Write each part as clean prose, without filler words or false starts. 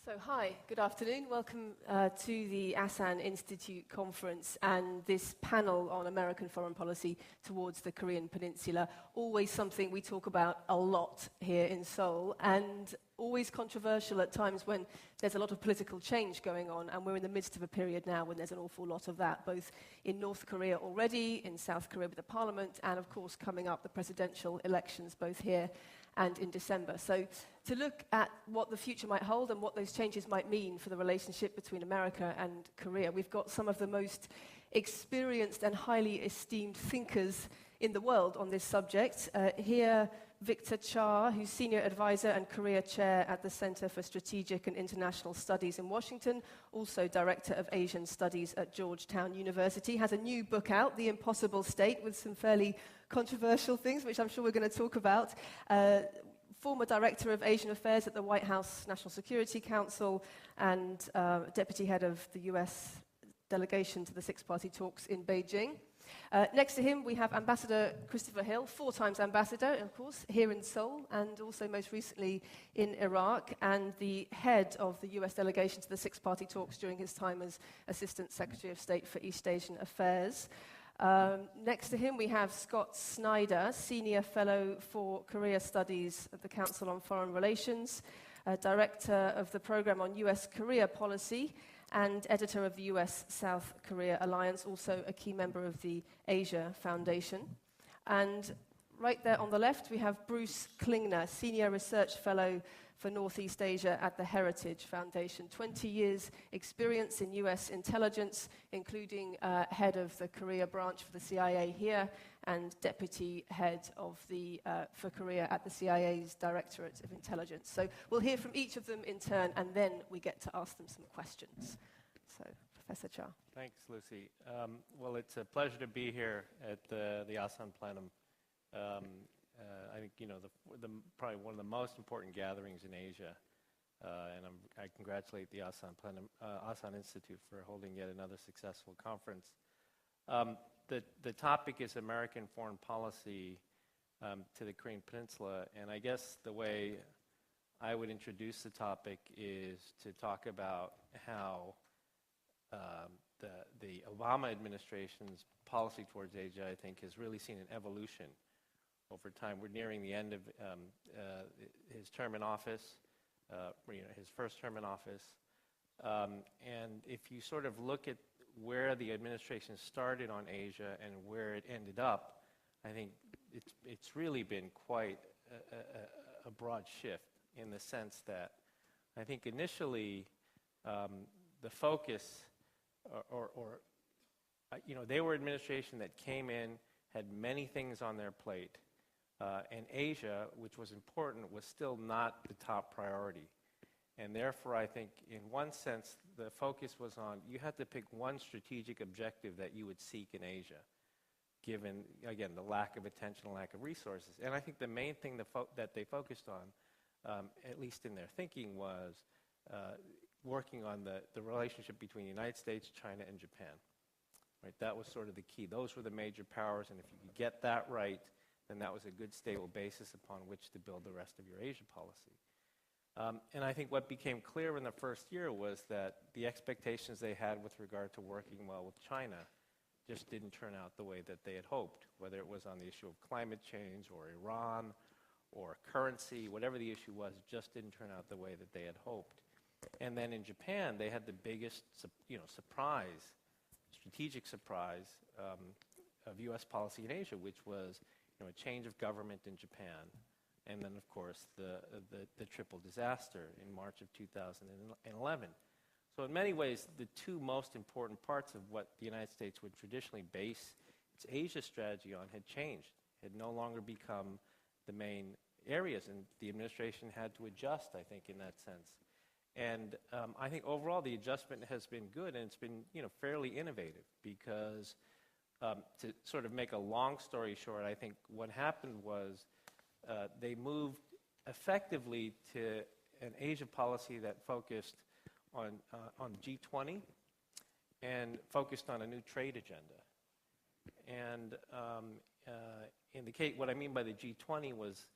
So hi, good afternoon. Welcome to the Asan Institute conference and this panel on American foreign policy towards the Korean Peninsula. Always something we talk about a lot here in Seoul, and always controversial at times when there's a lot of political change going on, and we're in the midst of a period now when there's an awful lot of that, both in North Korea already, in South Korea with the parliament, and of course coming up the presidential elections both here and in December. So to look at what the future might hold and what those changes might mean for the relationship between America and Korea, we've got some of the most experienced and highly esteemed thinkers in the world on this subject. Here, Victor Cha, who's Senior Advisor and Korea Chair at the Center for Strategic and International Studies in Washington, also Director of Asian Studies at Georgetown University, has a new book out, The Impossible State, with some fairly controversial things, which I'm sure we're going to talk about. Former Director of Asian Affairs at the White House National Security Council and Deputy Head of the US delegation to the six-party talks in Beijing. Next to him, we have Ambassador Christopher Hill, 4 times ambassador, of course, here in Seoul, and also most recently in Iraq, and the head of the US delegation to the six-party talks during his time as Assistant Secretary of State for East Asian Affairs. Next to him, we have Scott Snyder, Senior Fellow for Korea Studies at the Council on Foreign Relations, Director of the Program on US-Korea Policy, and editor of the US-South Korea Alliance, also a key member of the Asia Foundation. And right there on the left, we have Bruce Klingner, Senior Research Fellow for Northeast Asia at the Heritage Foundation. 20 years experience in US intelligence, including head of the Korea branch for the CIA here and deputy head of the for Korea at the CIA's Directorate of Intelligence. So we'll hear from each of them in turn, and then we get to ask them some questions. So, Professor Cha. Thanks, Lucy. Well, it's a pleasure to be here at the Asan Plenum. I think, you know, probably one of the most important gatherings in Asia, and I congratulate the Asan Plenum, Asan Institute for holding yet another successful conference. The topic is American foreign policy to the Korean Peninsula, and I guess the way I would introduce the topic is to talk about how the Obama administration's policy towards Asia, I think, has really seen an evolution over time. We're nearing the end of his term in office, his first term in office. And if you sort of look at where the administration started on Asia and where it ended up, I think it's really been quite a broad shift in the sense that I think initially the focus, they were an administration that came in, had many things on their plate, and Asia, which was important, was still not the top priority. And therefore, I think, in one sense, the focus was on, you had to pick one strategic objective that you would seek in Asia, given, again, the lack of attention, lack of resources. And I think the main thing that they focused on, at least in their thinking, was working on the relationship between the United States, China, and Japan. Right? That was sort of the key. Those were the major powers, and if you could get that right, then that was a good, stable basis upon which to build the rest of your Asia policy. And I think what became clear in the first year was that the expectations they had with regard to working well with China just didn't turn out the way that they had hoped, whether it was on the issue of climate change or Iran or currency, whatever the issue was, just didn't turn out the way that they had hoped. And then in Japan, they had the biggest surprise, strategic surprise of U.S. policy in Asia, which was a change of government in Japan, and then, of course, the triple disaster in March of 2011. So in many ways, the two most important parts of what the United States would traditionally base its Asia strategy on had changed, had no longer become the main areas, and the administration had to adjust, I think, in that sense. And I think overall the adjustment has been good, and it's been fairly innovative, because to sort of make a long story short, I think what happened was they moved effectively to an Asia policy that focused on G20 and focused on a new trade agenda. And in the case, what I mean by the G20 was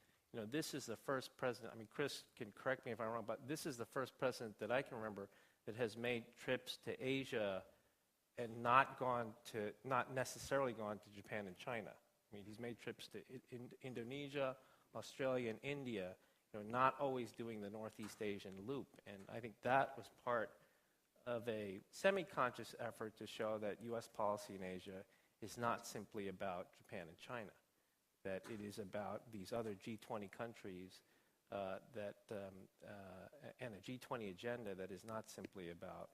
this is the first president, I mean, Chris can correct me if I'm wrong, but this is the first president that I can remember that has made trips to Asia and not necessarily gone to Japan and China. I mean, he's made trips to Indonesia, Australia, and India, not always doing the Northeast Asian loop. And I think that was part of a semi-conscious effort to show that U.S. policy in Asia is not simply about Japan and China, that it is about these other G20 countries and a G20 agenda that is not simply about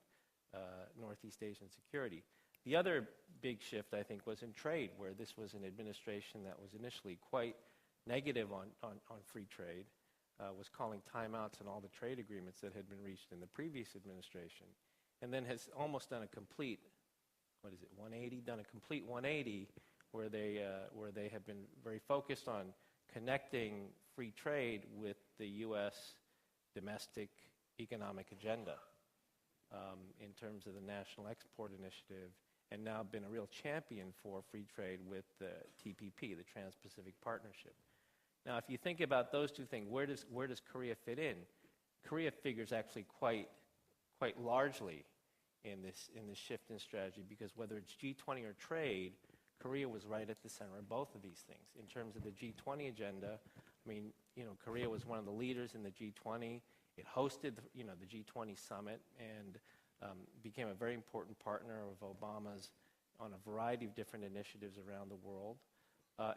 Northeast Asian security. The other big shift, I think, was in trade, where this was an administration that was initially quite negative on free trade, was calling timeouts on all the trade agreements that had been reached in the previous administration, and then has almost done a complete, 180? Done a complete 180, where they have been very focused on connecting free trade with the U.S. domestic economic agenda in terms of the National Export Initiative, and now been a real champion for free trade with the TPP, the Trans-Pacific Partnership. Now, if you think about those two things, where does Korea fit in? Korea figures actually quite largely in this shift in strategy, because whether it's G20 or trade, Korea was right at the center of both of these things. In terms of the G20 agenda, I mean, Korea was one of the leaders in the G20. It hosted the G20 summit and became a very important partner of Obama's on a variety of different initiatives around the world.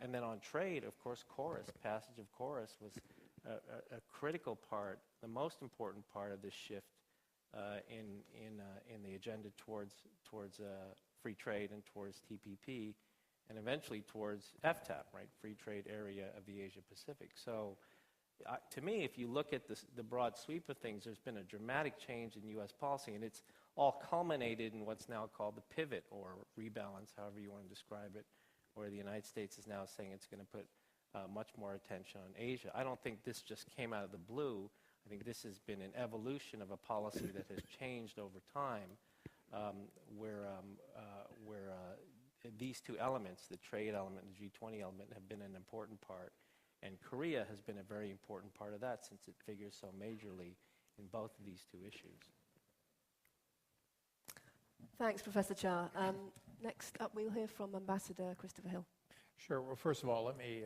And then on trade, of course, passage of KORUS was a critical part, the most important part of this shift in the agenda towards free trade and towards TPP, and eventually towards FTAP, right, Free Trade Area of the Asia Pacific. So to me, if you look at the broad sweep of things, there's been a dramatic change in U.S. policy, and it's all culminated in what's now called the pivot or rebalance, however you want to describe it, where the United States is now saying it's going to put much more attention on Asia. I don't think this just came out of the blue. I think this has been an evolution of a policy that has changed over time, where these two elements, the trade element and the G20 element, have been an important part. And Korea has been a very important part of that, since it figures so majorly in both of these two issues. Thanks, Professor Cha. Next up, we'll hear from Ambassador Christopher Hill. Sure. Well, first of all, let me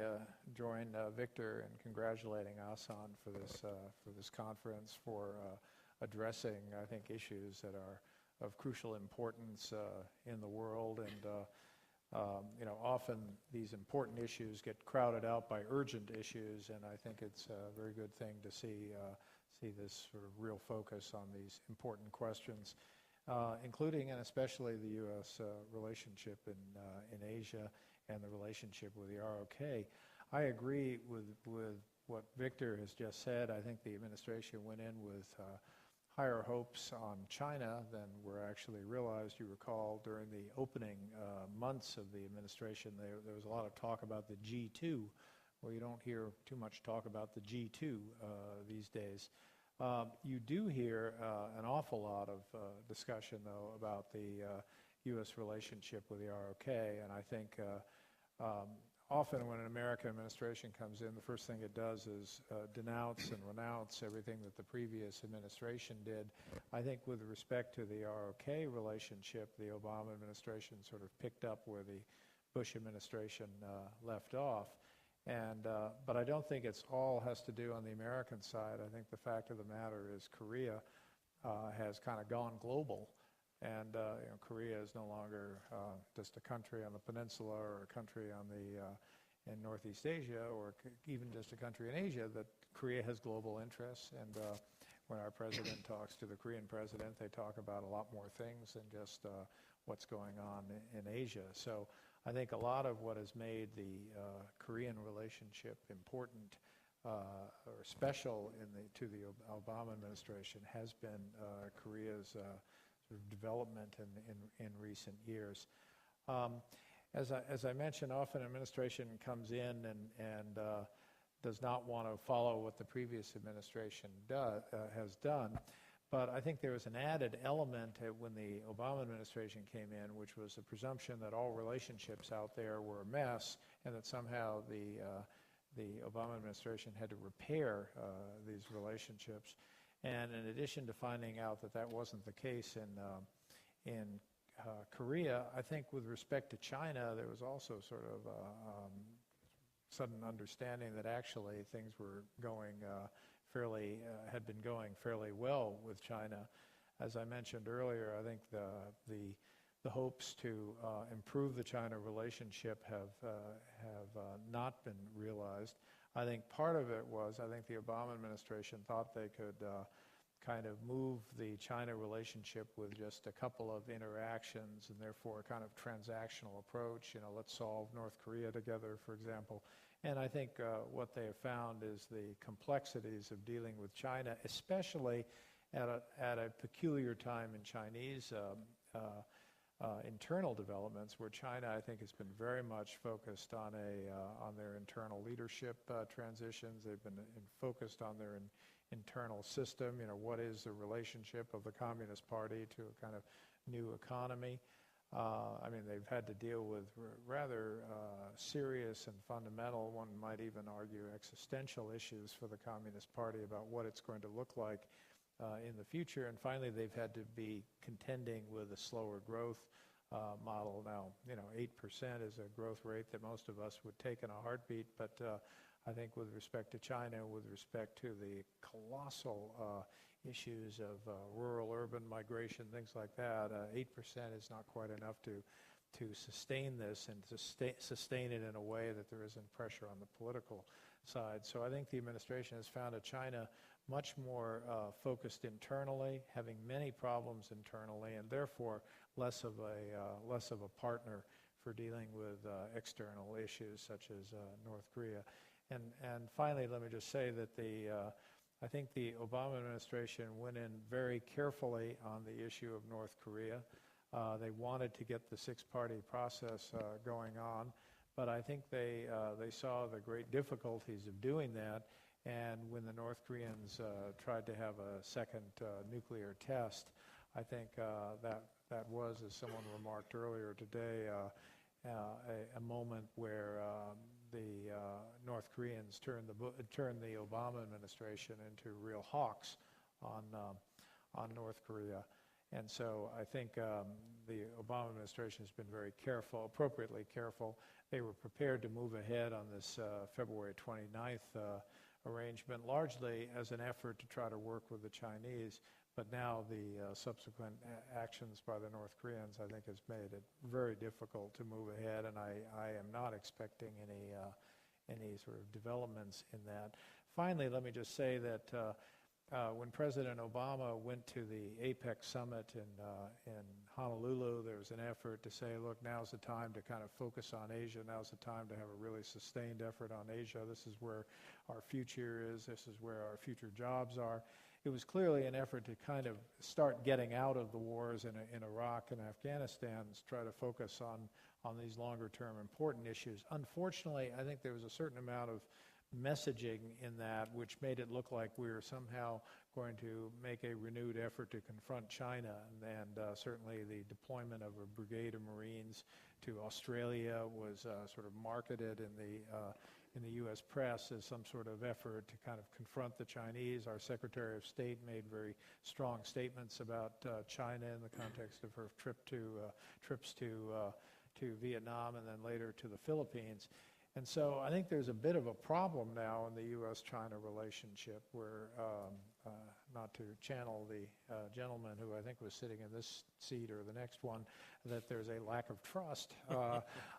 join Victor in congratulating Asan for this conference, for addressing, I think, issues that are of crucial importance in the world. And often these important issues get crowded out by urgent issues, and I think it's a very good thing to see this sort of real focus on these important questions, including and especially the U.S. relationship in Asia and the relationship with the ROK. I agree with what Victor has just said. I think the administration went in with higher hopes on China than were actually realized. You recall during the opening months of the administration, there was a lot of talk about the G2. Well, you don't hear too much talk about the G2 these days. You do hear an awful lot of discussion, though, about the U.S. relationship with the ROK, and I think often when an American administration comes in, the first thing it does is denounce and renounce everything that the previous administration did. I think with respect to the ROK relationship, the Obama administration sort of picked up where the Bush administration left off. But I don't think it's all has to do on the American side. I think the fact of the matter is Korea has kind of gone global. And Korea is no longer just a country on the peninsula or a country in Northeast Asia, or even just a country in Asia. That Korea has global interests, and when our president talks to the Korean president, they talk about a lot more things than just what's going on in Asia. So I think a lot of what has made the Korean relationship important or special to the Obama administration has been Korea's sort of development in recent years. As I mentioned, often administration comes in and does not want to follow what the previous administration has done. But I think there was an added element when the Obama administration came in, which was the presumption that all relationships out there were a mess, and that somehow the Obama administration had to repair these relationships. And in addition to finding out that that wasn't the case in Korea, I think with respect to China, there was also sort of sudden understanding that actually things were going had been going fairly well with China. As I mentioned earlier, I think the hopes to improve the China relationship have not been realized. I think part of it was, I think the Obama administration thought they could kind of move the China relationship with just a couple of interactions and therefore a kind of transactional approach. Let's solve North Korea together, for example. And I think what they have found is the complexities of dealing with China, especially at a peculiar time in Chinese internal developments, where China, I think, has been very much focused on their internal leadership transitions. They've been focused on their internal system. What is the relationship of the Communist Party to a kind of new economy? I mean, they've had to deal with rather serious and fundamental, one might even argue existential issues for the Communist Party about what it's going to look like in the future. And finally, they've had to be contending with a slower growth model. Now, 8% is a growth rate that most of us would take in a heartbeat, but I think with respect to China, with respect to the colossal issues of rural-urban migration, things like that, 8% is not quite enough to sustain this and to sustain it in a way that there isn't pressure on the political side. So I think the administration has found a China much more focused internally, having many problems internally, and therefore less of a partner for dealing with external issues such as North Korea. And finally, let me just say that I think the Obama administration went in very carefully on the issue of North Korea. They wanted to get the six-party process going on, but I think they saw the great difficulties of doing that. And when the North Koreans tried to have a second nuclear test, I think that was, as someone remarked earlier today, a moment where the North Koreans turned the Obama administration into real hawks on North Korea. And so I think the Obama administration has been very careful, appropriately careful. They were prepared to move ahead on this February 29th arrangement, largely as an effort to try to work with the Chinese. But now the subsequent actions by the North Koreans, I think, has made it very difficult to move ahead, and I am not expecting any sort of developments in that. Finally, let me just say that when President Obama went to the APEC summit in Honolulu, there was an effort to say, look, now's the time to kind of focus on Asia. Now's the time to have a really sustained effort on Asia. This is where our future is. This is where our future jobs are. It was clearly an effort to kind of start getting out of the wars in Iraq and Afghanistan, try to focus on these longer-term important issues. Unfortunately, I think there was a certain amount of messaging in that which made it look like we were somehow going to make a renewed effort to confront China, and certainly the deployment of a brigade of Marines to Australia was sort of marketed in the U.S. press as some sort of effort to kind of confront the Chinese. Our Secretary of State made very strong statements about China in the context of her trips to Vietnam and then later to the Philippines. And so I think there's a bit of a problem now in the U.S.-China relationship where, not to channel the gentleman who I think was sitting in this seat or the next one, that there's a lack of trust.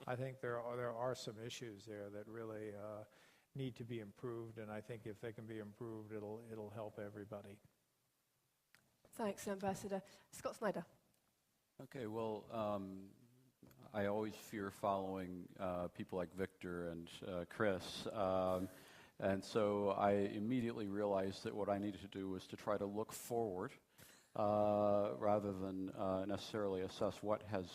I think there are some issues there that really need to be improved, and I think if they can be improved, it'll help everybody. Thanks, Ambassador. Scott Snyder. Okay, well, I always fear following people like Victor and Chris, and so I immediately realized that what I needed to do was to try to look forward rather than necessarily assess what has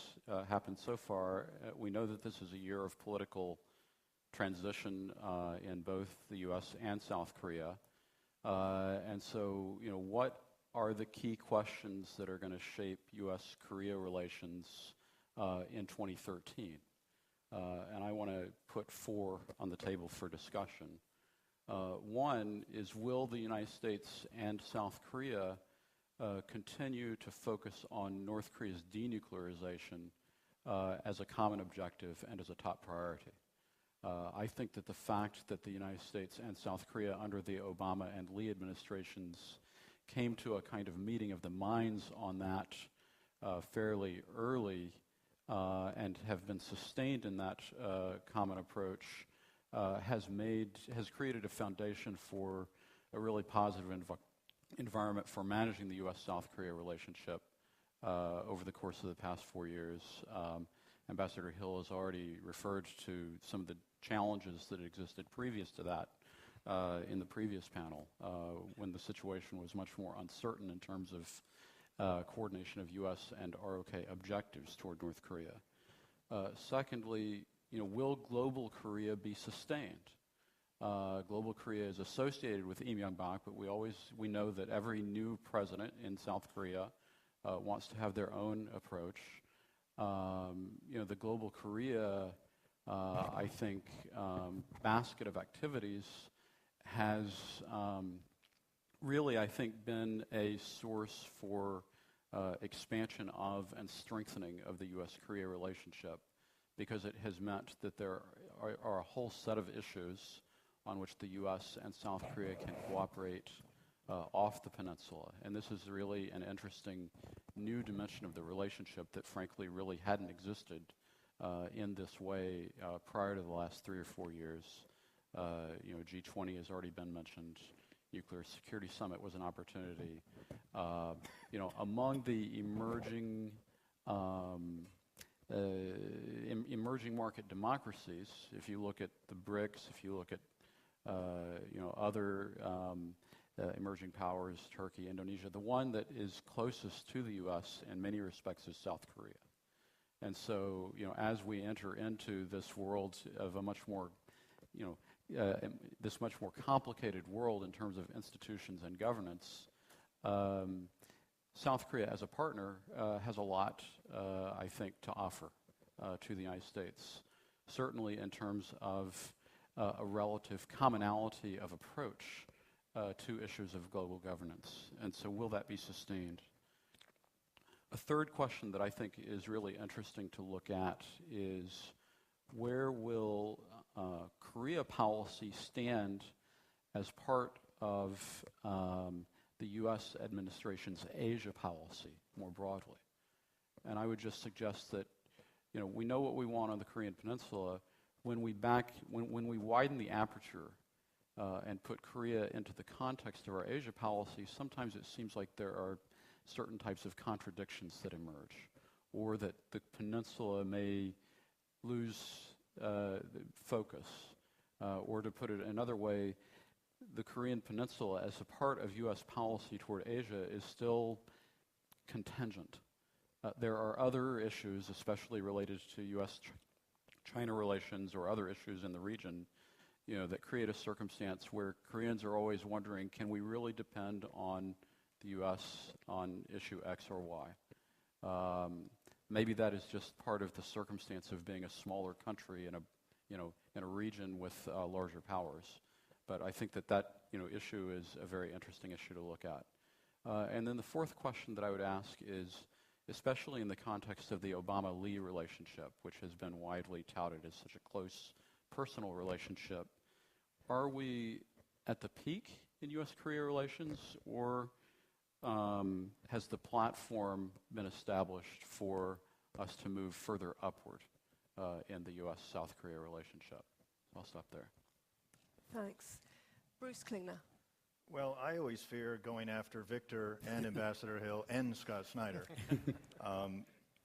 happened so far. We know that this is a year of political transition in both the U.S. and South Korea, and so what are the key questions that are going to shape U.S.-Korea relations in 2013? and I want to put 4 on the table for discussion. One is, will the United States and South Korea continue to focus on North Korea's denuclearization as a common objective and as a top priority? I think that the fact that the United States and South Korea under the Obama and Lee administrations came to a kind of meeting of the minds on that fairly early and have been sustained in that common approach has created a foundation for a really positive environment for managing the U.S.-South Korea relationship over the course of the past 4 years. Ambassador Hill has already referred to some of the challenges that existed previous to that in the previous panel, when the situation was much more uncertain in terms of coordination of U.S. and ROK objectives toward North Korea. Secondly, will global Korea be sustained? Global Korea is associated with Im Young-bak, but we know that every new president in South Korea wants to have their own approach. The global Korea, I think, basket of activities has really, I think, been a source for expansion of and strengthening of the U.S.-Korea relationship, because it has meant that there are a whole set of issues on which the U.S. and South Korea can cooperate off the peninsula. And this is really an interesting new dimension of the relationship that frankly really hadn't existed in this way prior to the last 3 or 4 years. G20 has already been mentioned. Nuclear Security Summit was an opportunity. Among the emerging market democracies, if you look at the BRICS, if you look at other emerging powers, Turkey, Indonesia, the one that is closest to the U.S. in many respects is South Korea. And so, as we enter into this world of a much more, this much more complicated world in terms of institutions and governance, South Korea as a partner has a lot, I think, to offer to the United States, certainly in terms of a relative commonality of approach to issues of global governance. And so will that be sustained? A third question that I think is really interesting to look at is, where will Korea policy stand as part of the U.S. administration's Asia policy more broadly? And I would just suggest that, we know what we want on the Korean Peninsula. When we widen the aperture and put Korea into the context of our Asia policy, sometimes it seems like there are certain types of contradictions that emerge, or that the peninsula may lose focus. Or to put it another way, the Korean Peninsula as a part of U.S. policy toward Asia is still contingent. There are other issues, especially related to U.S.-China relations or other issues in the region, that create a circumstance where Koreans are always wondering, can we really depend on the U.S. on issue X or Y? Maybe that is just part of the circumstance of being a smaller country in a region with larger powers. But I think that issue is a very interesting issue to look at. And then the fourth question that I would ask is, especially in the context of the Obama-Lee relationship, which has been widely touted as such a close personal relationship, are we at the peak in U.S.-Korea relations, or has the platform been established for us to move further upward in the U.S.-South Korea relationship? I'll stop there. Thanks. Bruce Klingner. Well, I always fear going after Victor and Ambassador Hill and Scott Snyder.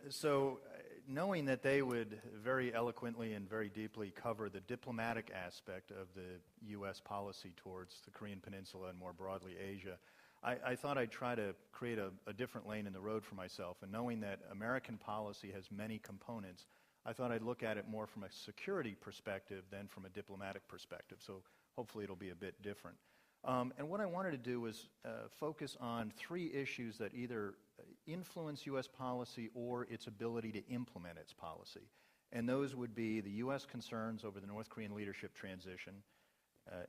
So knowing that they would very eloquently and very deeply cover the diplomatic aspect of the U.S. policy towards the Korean Peninsula and more broadly Asia, I thought I'd try to create a different lane in the road for myself. And knowing that American policy has many components, I thought I'd look at it more from a security perspective than from a diplomatic perspective. So hopefully it'll be a bit different. And what I wanted to do was focus on 3 issues that either influence U.S. policy or its ability to implement its policy. And those would be the U.S. concerns over the North Korean leadership transition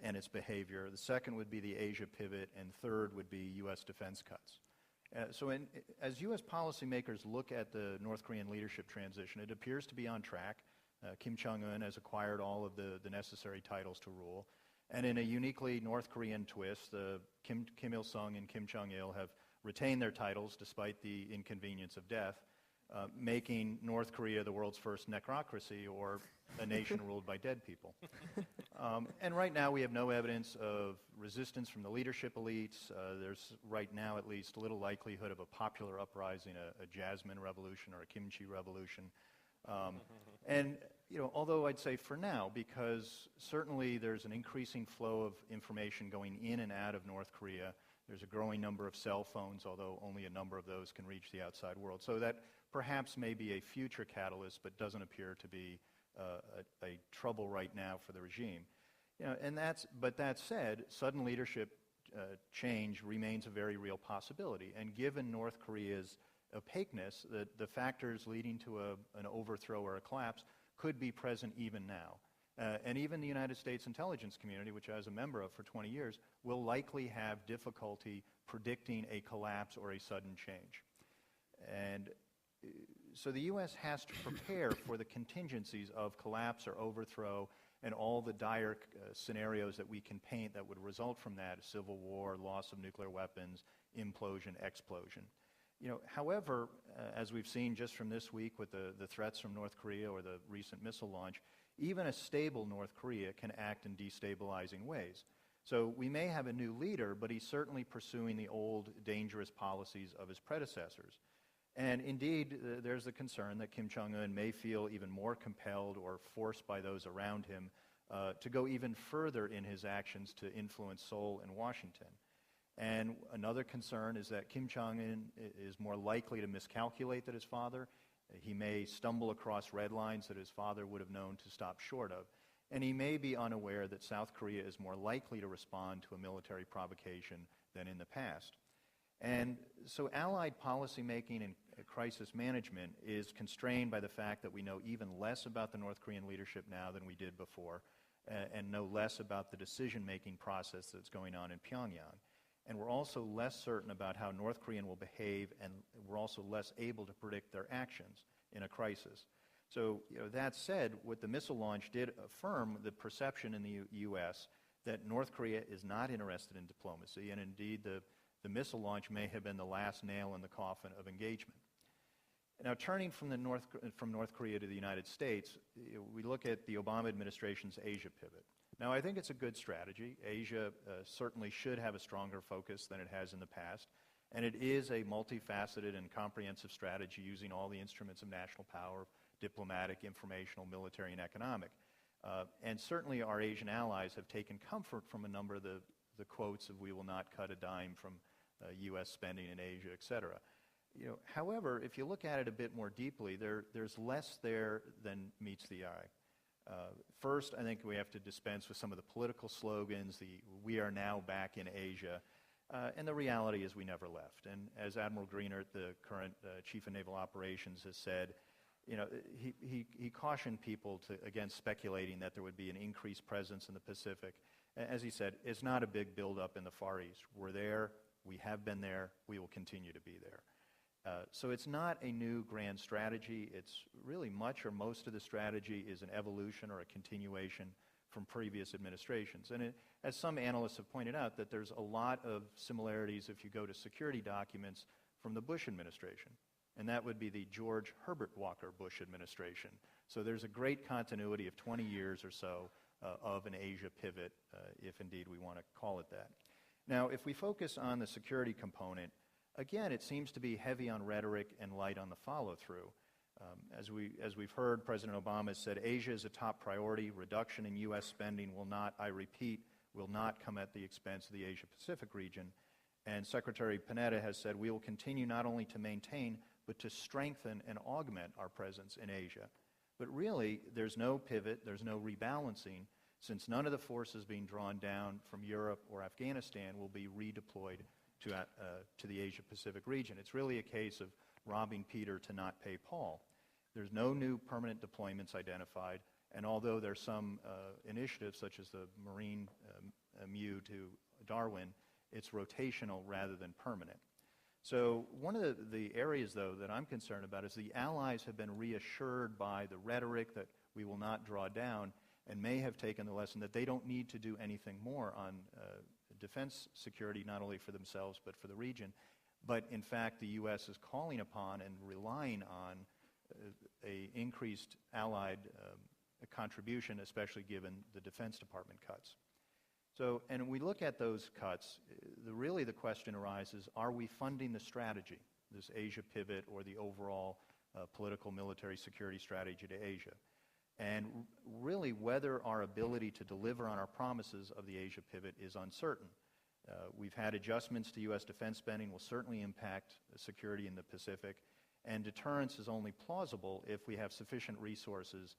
and its behavior. The second would be the Asia pivot, and third would be U.S. defense cuts. As U.S. policymakers look at the North Korean leadership transition, it appears to be on track. Kim Jong-un has acquired all of the necessary titles to rule. And in a uniquely North Korean twist, Kim Il-sung and Kim Jong-il have retained their titles despite the inconvenience of death, making North Korea the world's first necrocracy, or a nation ruled by dead people. And right now we have no evidence of resistance from the leadership elites. There's right now at least little likelihood of a popular uprising, a Jasmine revolution or a kimchi revolution. And although I'd say for now, because certainly there's an increasing flow of information going in and out of North Korea. There's a growing number of cell phones, although only a number of those can reach the outside world. So that perhaps may be a future catalyst, but doesn't appear to be a trouble right now for the regime. But that said, sudden leadership change remains a very real possibility. And given North Korea's opaqueness, the factors leading to an overthrow or a collapse could be present even now. And even the United States intelligence community, which I was a member of for 20 years, will likely have difficulty predicting a collapse or a sudden change. And so the U.S. has to prepare for the contingencies of collapse or overthrow and all the dire scenarios that we can paint that would result from that: civil war, loss of nuclear weapons, implosion, explosion. However, as we've seen just from this week with the threats from North Korea or the recent missile launch, even a stable North Korea can act in destabilizing ways. So we may have a new leader, but he's certainly pursuing the old dangerous policies of his predecessors. And indeed, there's the concern that Kim Jong-un may feel even more compelled or forced by those around him to go even further in his actions to influence Seoul and Washington. And another concern is that Kim Jong-un is more likely to miscalculate than his father. He may stumble across red lines that his father would have known to stop short of. And he may be unaware that South Korea is more likely to respond to a military provocation than in the past. And so Allied policymaking and crisis management is constrained by the fact that we know even less about the North Korean leadership now than we did before, and know less about the decision-making process that's going on in Pyongyang. And we're also less certain about how North Korean will behave, and we're also less able to predict their actions in a crisis. So, that said, what the missile launch did affirm the perception in the U.S. that North Korea is not interested in diplomacy, and indeed the missile launch may have been the last nail in the coffin of engagement. Now, turning from North Korea to the United States, we look at the Obama administration's Asia pivot. Now, I think it's a good strategy. Asia certainly should have a stronger focus than it has in the past, and it is a multifaceted and comprehensive strategy using all the instruments of national power: diplomatic, informational, military, and economic. And certainly our Asian allies have taken comfort from a number of the quotes of "we will not cut a dime from U.S. spending in Asia," et cetera. However, if you look at it a bit more deeply, there's less there than meets the eye. First, I think we have to dispense with some of the political slogans, "we are now back in Asia," and the reality is we never left. And as Admiral Greenert, the current Chief of Naval Operations, has said, he cautioned people against speculating that there would be an increased presence in the Pacific. As he said, it's not a big buildup in the Far East. We're there, we have been there, we will continue to be there. So it's not a new grand strategy. It's really much or most of the strategy is an evolution or a continuation from previous administrations. And as some analysts have pointed out, that there's a lot of similarities if you go to security documents from the Bush administration. And that would be the George Herbert Walker Bush administration. So there's a great continuity of 20 years or so of an Asia pivot, if indeed we want to call it that. Now, if we focus on the security component, again, it seems to be heavy on rhetoric and light on the follow-through. As we've heard, President Obama has said Asia is a top priority. Reduction in U.S. spending will not, I repeat, will not come at the expense of the Asia-Pacific region. And Secretary Panetta has said we will continue not only to maintain, but to strengthen and augment our presence in Asia. But really, there's no pivot, there's no rebalancing, since none of the forces being drawn down from Europe or Afghanistan will be redeployed to the Asia-Pacific region. It's really a case of robbing Peter to not pay Paul, There's no new permanent deployments identified, and although there's some initiatives such as the Marine MU to Darwin, it's rotational rather than permanent. So one of the areas, though, that I'm concerned about is the Allies have been reassured by the rhetoric that we will not draw down, and may have taken the lesson that they don't need to do anything more on defense security, not only for themselves but for the region. But in fact, the U.S. is calling upon and relying on a increased Allied contribution, especially given the Defense Department cuts. So, and we look at those cuts, really the question arises, are we funding the strategy, this Asia pivot or the overall political military security strategy to Asia? And really whether our ability to deliver on our promises of the Asia pivot is uncertain. We've had adjustments to U.S. defense spending will certainly impact security in the Pacific, and deterrence is only plausible if we have sufficient resources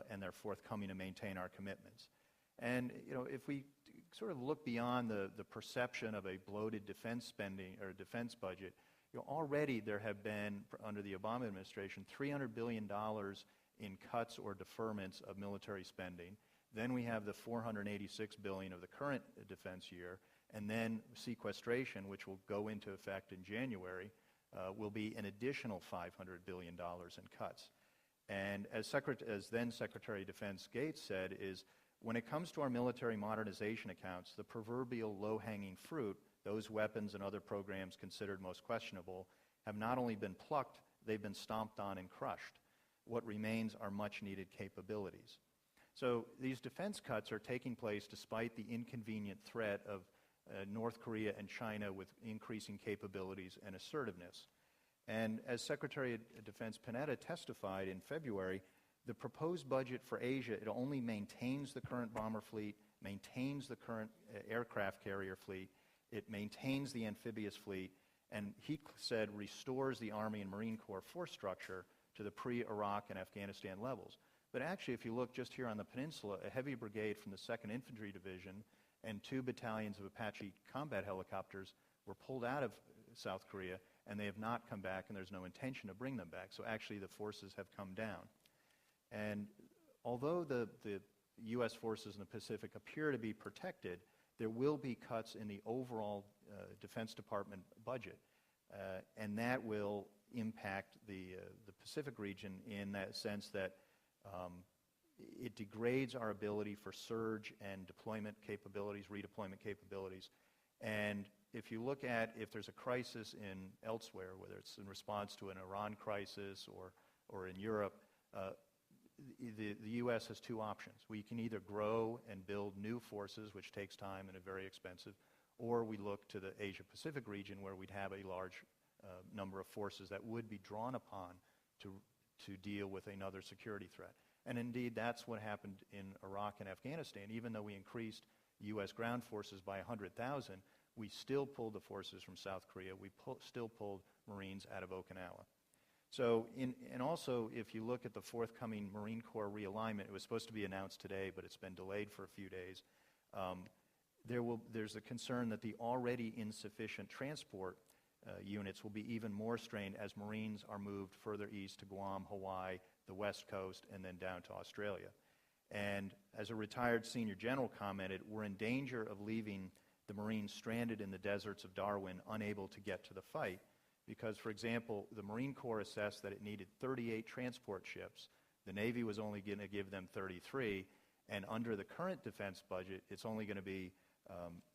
and they're forthcoming to maintain our commitments. And if we sort of look beyond the perception of a bloated defense spending or defense budget, already there have been, under the Obama administration, $300 billion in cuts or deferments of military spending. Then we have the $486 billion of the current defense year, and then sequestration, which will go into effect in January, will be an additional $500 billion in cuts. And as then Secretary of Defense Gates said, is when it comes to our military modernization accounts, the proverbial low-hanging fruit, those weapons and other programs considered most questionable, have not only been plucked, they've been stomped on and crushed. What remains are much-needed capabilities. So these defense cuts are taking place despite the inconvenient threat of North Korea and China with increasing capabilities and assertiveness. And as Secretary of Defense Panetta testified in February, the proposed budget for Asia, it only maintains the current bomber fleet, maintains the current aircraft carrier fleet, it maintains the amphibious fleet, and he said restores the Army and Marine Corps force structure to the pre-Iraq and Afghanistan levels. But actually, if you look just here on the peninsula, a heavy brigade from the 2nd Infantry Division and 2 battalions of Apache combat helicopters were pulled out of South Korea, and they have not come back, and there's no intention to bring them back. So actually, the forces have come down. And although the U.S. forces in the Pacific appear to be protected, there will be cuts in the overall Defense Department budget, and that will impact the Pacific region in that sense that it degrades our ability for surge and deployment capabilities, redeployment capabilities. And if you look at if there's a crisis in elsewhere, whether it's in response to an Iran crisis or in Europe, the U.S. has 2 options. We can either grow and build new forces, which takes time and are very expensive, or we look to the Asia-Pacific region where we'd have a large number of forces that would be drawn upon to deal with another security threat. And indeed, that's what happened in Iraq and Afghanistan. Even though we increased U.S. ground forces by 100,000, we still pulled the forces from South Korea. We still pulled Marines out of Okinawa. So, and also, if you look at the forthcoming Marine Corps realignment, it was supposed to be announced today, but it's been delayed for a few days. There's a concern that the already insufficient transport units will be even more strained as Marines are moved further east to Guam, Hawaii, the West Coast, and then down to Australia. And as a retired senior general commented, we're in danger of leaving the Marines stranded in the deserts of Darwin, unable to get to the fight. Because, for example, the Marine Corps assessed that it needed 38 transport ships. The Navy was only going to give them 33, and under the current defense budget, it's only going to be,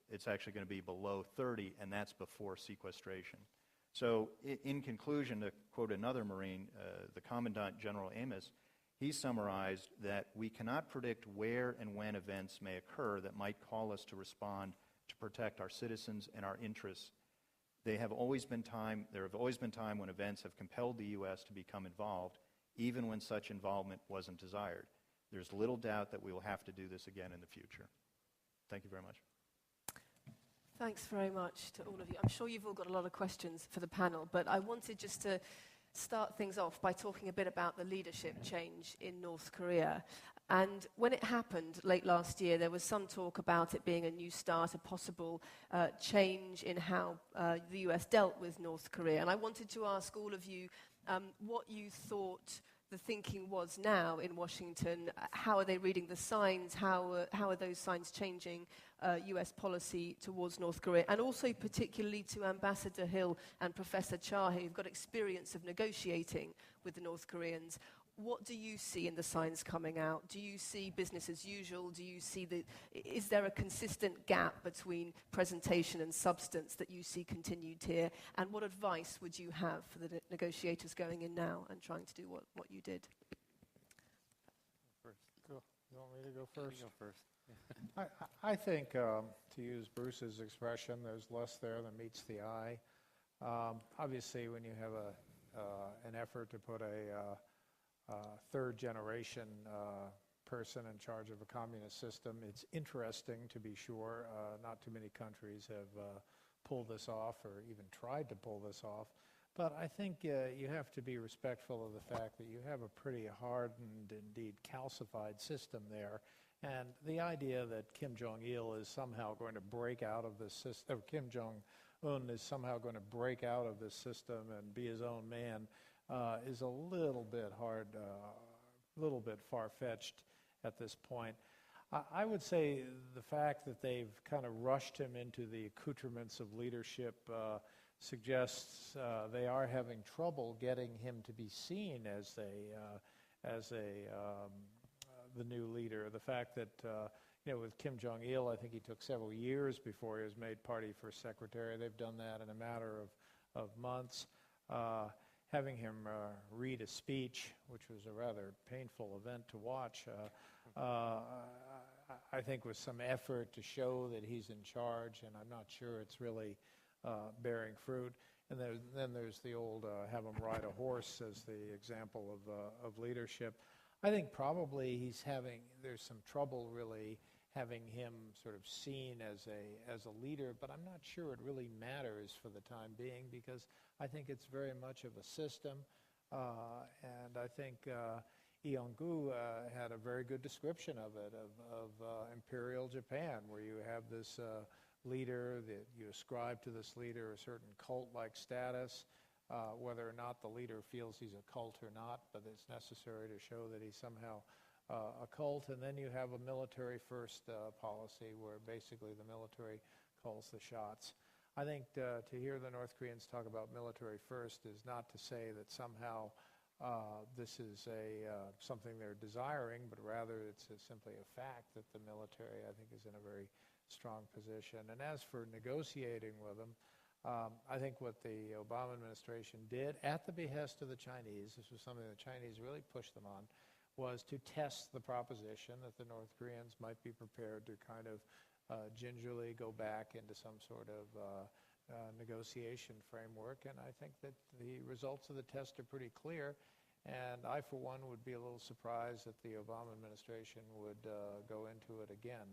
it's actually going to be below 30, and that's before sequestration. So, in conclusion, to quote another Marine, the Commandant General Amos, he summarized that we cannot predict where and when events may occur that might call us to respond to protect our citizens and our interests. There have always been time when events have compelled the U.S. to become involved, even when such involvement wasn't desired. There's little doubt that we will have to do this again in the future. Thank you very much. Thanks very much to all of you. I'm sure you've all got a lot of questions for the panel, but I wanted just to start things off by talking a bit about the leadership change in North Korea. And when it happened late last year, there was some talk about it being a new start, a possible change in how the US dealt with North Korea. And I wanted to ask all of you what you thought the thinking was now in Washington. How are they reading the signs? How are those signs changing US policy towards North Korea? And also particularly to Ambassador Hill and Professor Cha, who've got experience of negotiating with the North Koreans. What do you see in the signs coming out? Do you see business as usual? Do you see is there a consistent gap between presentation and substance that you see continued here? And what advice would you have for the negotiators going in now and trying to do what you did? First. Cool. You want me to go first? You go first. I think, to use Bruce's expression, there's less there than meets the eye. Obviously, when you have an effort to put a third-generation person in charge of a communist system, it's interesting, to be sure. Not too many countries have pulled this off or even tried to pull this off. But I think you have to be respectful of the fact that you have a pretty hardened, indeed calcified system there. And the idea that Kim Jong-il is somehow going to break out of this system, or Kim Jong-un is somehow going to break out of this system and be his own man, is a little bit hard, a little bit far-fetched at this point. I would say the fact that they've kind of rushed him into the accoutrements of leadership suggests they are having trouble getting him to be seen as the new leader. The fact that with Kim Jong-il, I think he took several years before he was made party first secretary. They've done that in a matter of months. Having him read a speech, which was a rather painful event to watch, I think with some effort to show that he's in charge, and I'm not sure it's really bearing fruit. And then there's the old have him ride a horse as the example of leadership. I think probably there's some trouble really having him sort of seen as a leader, but I'm not sure it really matters for the time being, because I think it's very much of a system, and I think Yong-gu had a very good description of it, of Imperial Japan, where you have this leader, that you ascribe to this leader a certain cult-like status, whether or not the leader feels he's a cult or not, but it's necessary to show that he's somehow a cult. And then you have a military-first policy where basically the military calls the shots. I think to hear the North Koreans talk about military first is not to say that somehow this is something they're desiring, but rather it's simply a fact that the military, I think, is in a very strong position. And as for negotiating with them, I think what the Obama administration did at the behest of the Chinese, this was something the Chinese really pushed them on, was to test the proposition that the North Koreans might be prepared to kind of gingerly go back into some sort of negotiation framework. And I think that the results of the test are pretty clear. And I, for one, would be a little surprised that the Obama administration would go into it again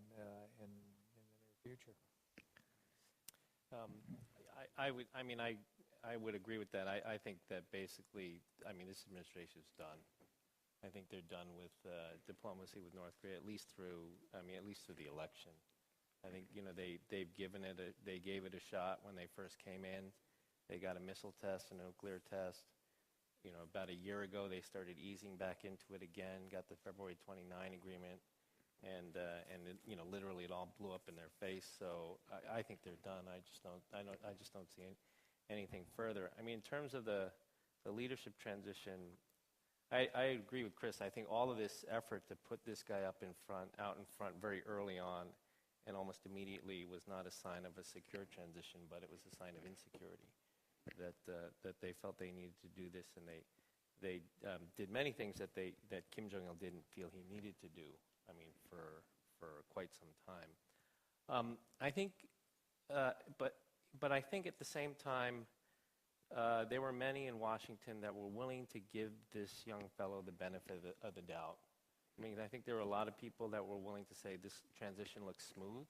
in the near future. I would agree with that. I think that basically, this administration is done. I think they're done with diplomacy with North Korea, at least through the election. I think they gave it a shot when they first came in. They got a missile test, a nuclear test. About a year ago, they started easing back into it again. Got the February 29 agreement, and literally it all blew up in their face. So I think they're done. I just don't see anything further. In terms of the leadership transition, I agree with Chris. I think all of this effort to put this guy out in front very early on and almost immediately was not a sign of a secure transition, but it was a sign of insecurity, that they felt they needed to do this, and they did many things that Kim Jong-il didn't feel he needed to do, for quite some time. I think, but I think at the same time, there were many in Washington that were willing to give this young fellow the benefit of the doubt. I think there were a lot of people that were willing to say this transition looks smooth.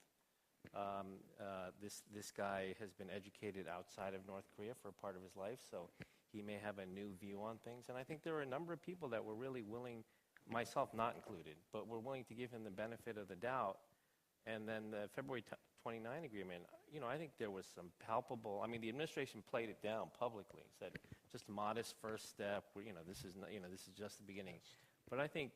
This guy has been educated outside of North Korea for a part of his life, so he may have a new view on things. And I think there were a number of people that were really willing, myself not included, but were willing to give him the benefit of the doubt. And then the February 29 agreement, I think there was some palpable, the administration played it down publicly, said just a modest first step. This is just the beginning. But I think,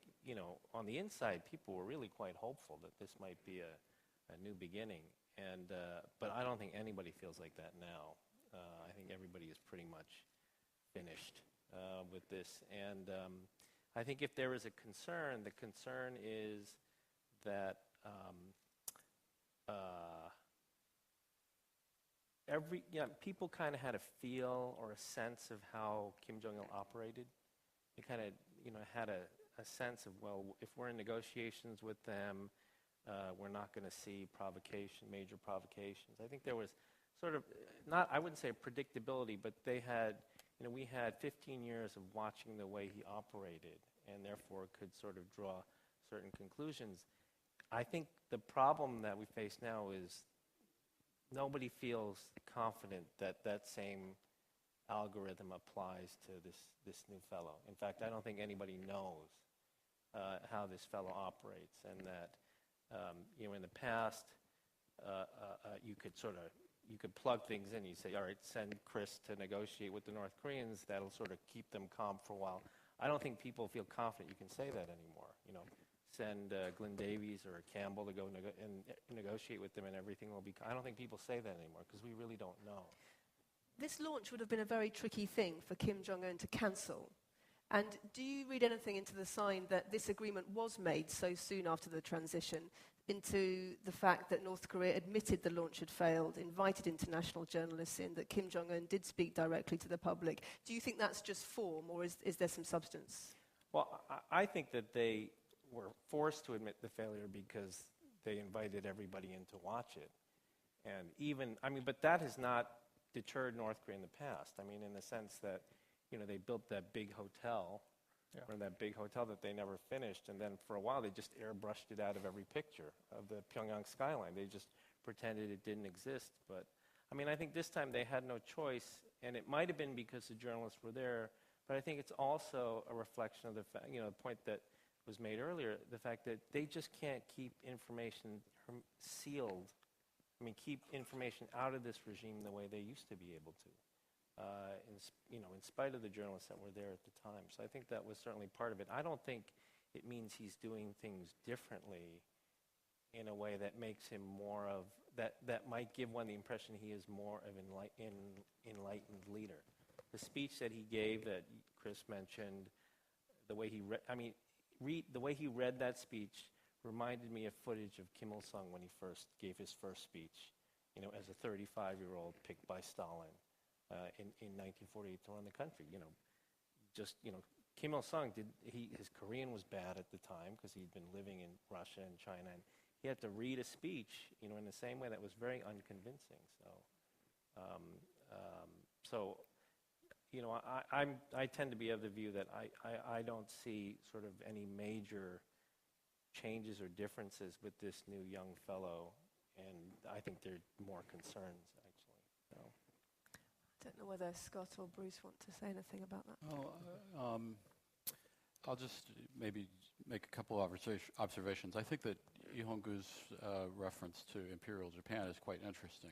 on the inside, people were really quite hopeful that this might be a new beginning. And but I don't think anybody feels like that now. I think everybody is pretty much finished with this. And I think if there is a concern, the concern is that people kind of had a feel or a sense of how Kim Jong-il operated. They kind of, had a sense of, well, if we're in negotiations with them, we're not going to see major provocations. I think there was sort of, I wouldn't say a predictability, but they had, we had 15 years of watching the way he operated, and therefore could sort of draw certain conclusions. I think the problem that we face now is nobody feels confident that that same algorithm applies to this new fellow. In fact, I don't think anybody knows how this fellow operates, and that in the past you could plug things in. You say, all right, send Chris to negotiate with the North Koreans. That'll sort of keep them calm for a while. I don't think people feel confident you can say that anymore. Send Glenn Davies or Campbell to go and negotiate with them, and everything will be. I don't think people say that anymore because we really don't know. This launch would have been a very tricky thing for Kim Jong-un to cancel. And do you read anything into the sign that this agreement was made so soon after the transition, into the fact that North Korea admitted the launch had failed, invited international journalists in, that Kim Jong-un did speak directly to the public? Do you think that's just form, or is there some substance? Well, I think that they were forced to admit the failure because they invited everybody in to watch it. And but that has not deterred North Korea in the past. In the sense that, they built that big hotel, or that big hotel that they never finished, and then for a while they just airbrushed it out of every picture of the Pyongyang skyline. They just pretended it didn't exist. But, I think this time they had no choice, and it might have been because the journalists were there, but I think it's also a reflection of the fact, the point that was made earlier, the fact that they just can't keep information sealed. Keep information out of this regime the way they used to be able to, in spite of the journalists that were there at the time. So I think that was certainly part of it. I don't think it means he's doing things differently in a way that makes him more of, that might give one the impression he is more of an enlightened leader. The speech that he gave that Chris mentioned, the way he the way he read that speech reminded me of footage of Kim Il-sung when he first gave his first speech, as a 35-year-old picked by Stalin in 1948 to run the country. Kim Il-sung his Korean was bad at the time because he'd been living in Russia and China, and he had to read a speech, in the same way that was very unconvincing. I tend to be of the view that I don't see sort of any major changes or differences with this new young fellow, and I think there are more concerns, actually. I don't know whether Scott or Bruce want to say anything about that. Well, I'll just maybe make a couple of observations. I think that Ihongu's reference to Imperial Japan is quite interesting,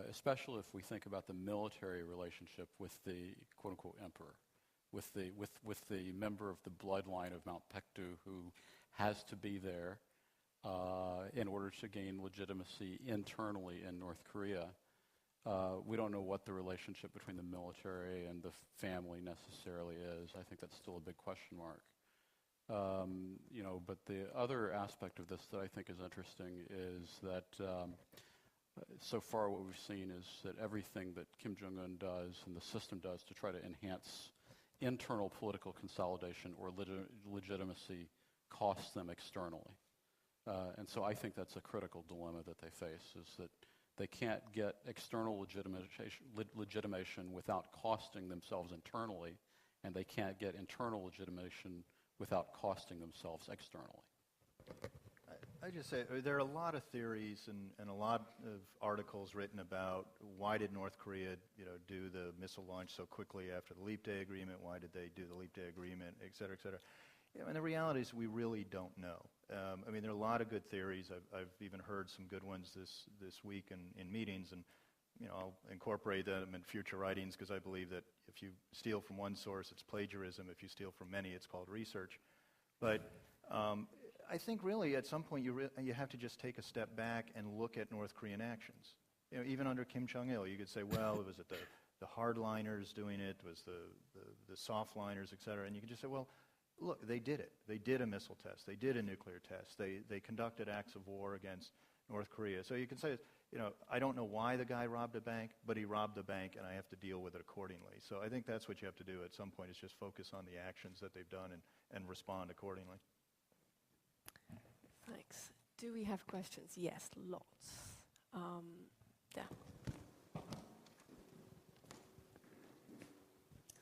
especially if we think about the military relationship with the quote-unquote emperor, with the member of the bloodline of Mount Paektu who has to be there in order to gain legitimacy internally in North Korea. We don't know what the relationship between the military and the family necessarily is. I think that's still a big question mark. But the other aspect of this that I think is interesting is that so far what we've seen is that everything that Kim Jong-un does and the system does to try to enhance internal political consolidation or legitimacy costs them externally. And so I think that's a critical dilemma that they face, is that they can't get external legitimation without costing themselves internally, and they can't get internal legitimation without costing themselves externally. I just say there are a lot of theories and a lot of articles written about why did North Korea, do the missile launch so quickly after the Leap Day Agreement? Why did they do the Leap Day Agreement, et cetera, et cetera? And the reality is we really don't know. There are a lot of good theories. I've even heard some good ones this week in meetings, and I'll incorporate them in future writings because I believe that If you steal from one source, it's plagiarism. If you steal from many, it's called research. But I think really at some point you have to just take a step back and look at North Korean actions. You know, even under Kim Jong-il, you could say, well, it was the hardliners doing it, it was the softliners, et cetera. And you could just say, well, look, they did it. They did a missile test. They did a nuclear test. They conducted acts of war against North Korea. So you can say, you know, I don't know why the guy robbed a bank, but he robbed the bank, and I have to deal with it accordingly. So I think that's what you have to do at some point, is just focus on the actions that they've done and respond accordingly. Thanks. Do we have questions? Yes, lots. Yeah.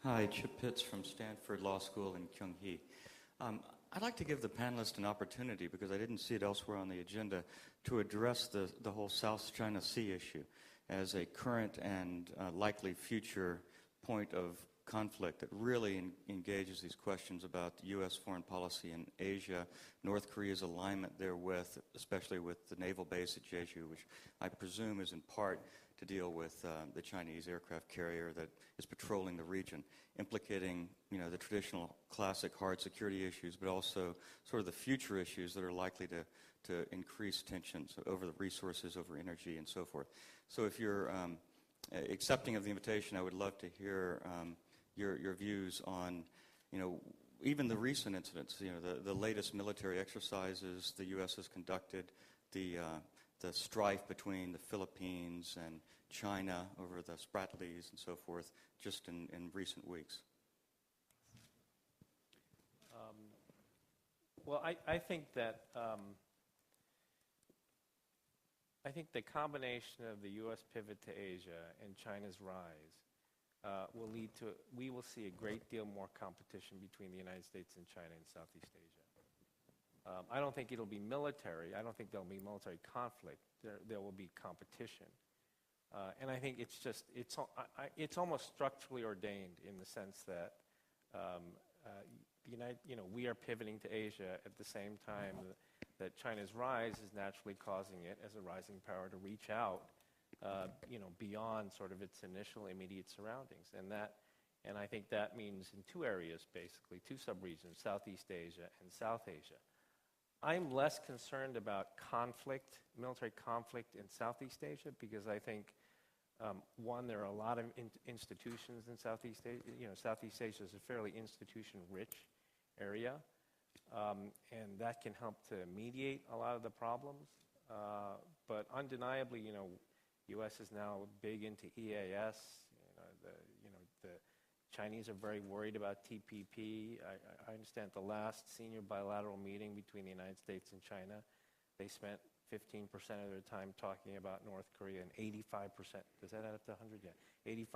Hi, Chip Pitts from Stanford Law School in Kyunghee. I'd like to give the panelists an opportunity, because I didn't see it elsewhere on the agenda, to address the whole South China Sea issue as a current and likely future point of conflict that really engages these questions about the U.S. foreign policy in Asia, North Korea's alignment therewith, especially with the naval base at Jeju, which I presume is in part to deal with the Chinese aircraft carrier that is patrolling the region, implicating, you know, the traditional classic hard security issues, but also sort of the future issues that are likely to increase tensions over the resources, over energy, and so forth. So if you're accepting of the invitation, I would love to hear your views on, you know, even the recent incidents, you know, the latest military exercises the U.S. has conducted, the strife between the Philippines and China over the Spratlys and so forth, just in recent weeks. Well, I think that I think the combination of the U.S. pivot to Asia and China's rise will lead to, we will see a great deal more competition between the United States and China in Southeast Asia. I don't think it'll be military. I don't think there'll be military conflict. There will be competition. And I think it's almost structurally ordained in the sense that we are pivoting to Asia at the same time that China's rise is naturally causing it as a rising power to reach out beyond sort of its initial immediate surroundings. And I think that means in two areas, basically, two subregions, Southeast Asia and South Asia. I'm less concerned about conflict, military conflict in Southeast Asia, because I think, one, there are a lot of institutions in Southeast Asia. You know, Southeast Asia is a fairly institution-rich area, and that can help to mediate a lot of the problems. But undeniably, you know, U.S. is now big into EAS. The Chinese are very worried about TPP. I understand the last senior bilateral meeting between the United States and China, they spent 15% of their time talking about North Korea and 85%, does that add up to 100? Yeah,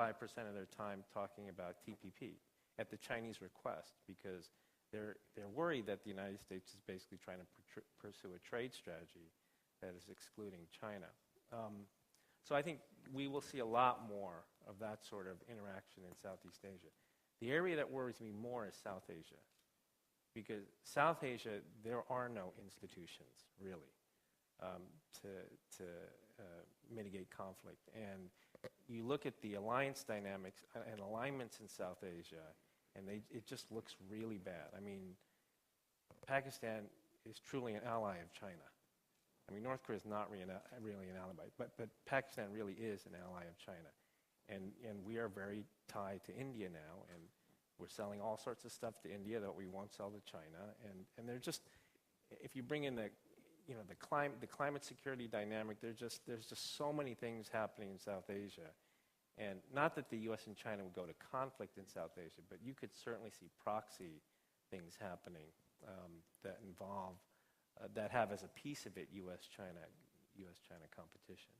85% of their time talking about TPP at the Chinese request, because they're worried that the United States is basically trying to pursue a trade strategy that is excluding China. So I think we will see a lot more of that sort of interaction in Southeast Asia. The area that worries me more is South Asia, because South Asia, there are no institutions, really, to mitigate conflict. And you look at the alliance dynamics and alignments in South Asia, and it just looks really bad. I mean, Pakistan is truly an ally of China. I mean, North Korea is not really an ally, but Pakistan really is an ally of China. And we are very tied to India now, and we're selling all sorts of stuff to India that we won't sell to China. And they're just, if you bring in the climate security dynamic, there's just so many things happening in South Asia. And not that the U.S. and China would go to conflict in South Asia, but you could certainly see proxy things happening that involve, that have as a piece of it U.S.-China competition.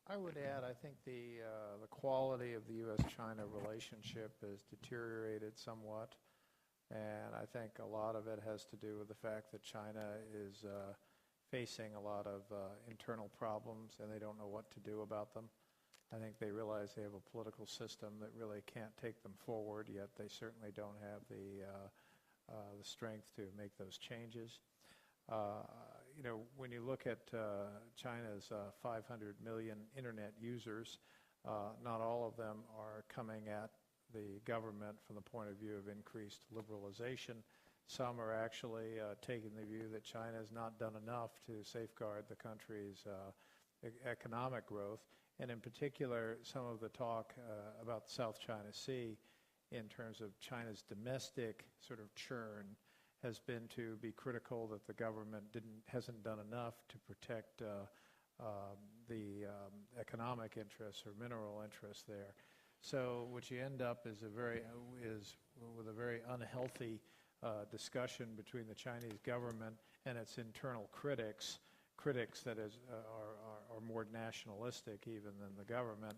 I would add, I think the quality of the U.S.-China relationship has deteriorated somewhat, and I think a lot of it has to do with the fact that China is facing a lot of internal problems, and they don't know what to do about them. I think they realize they have a political system that really can't take them forward, yet they certainly don't have the strength to make those changes. When you look at China's 500 million internet users, Not all of them are coming at the government from the point of view of increased liberalization. Some are actually taking the view that China has not done enough to safeguard the country's economic growth, and in particular, some of the talk about the South China Sea in terms of China's domestic sort of churn has been to be critical that the government hasn't done enough to protect the economic interests or mineral interests there. So what you end up is with a very unhealthy discussion between the Chinese government and its internal critics that are more nationalistic even than the government.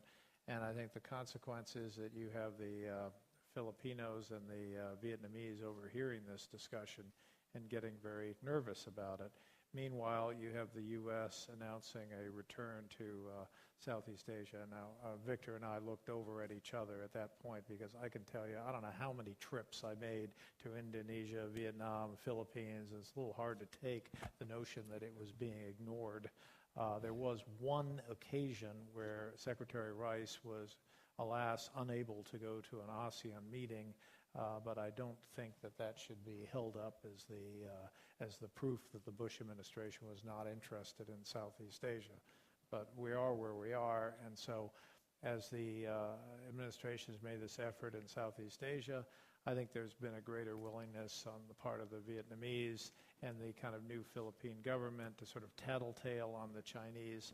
And I think the consequence is that you have the Filipinos and the Vietnamese overhearing this discussion and getting very nervous about it. Meanwhile, you have the U.S. announcing a return to Southeast Asia. Now, Victor and I looked over at each other at that point because I can tell you, I don't know how many trips I made to Indonesia, Vietnam, Philippines. It's a little hard to take the notion that it was being ignored. There was one occasion where Secretary Rice was, alas, unable to go to an ASEAN meeting, but I don't think that should be held up as the proof that the Bush administration was not interested in Southeast Asia. But we are where we are, and so as the administration has made this effort in Southeast Asia, I think there's been a greater willingness on the part of the Vietnamese and the kind of new Philippine government to sort of tattletale on the Chinese,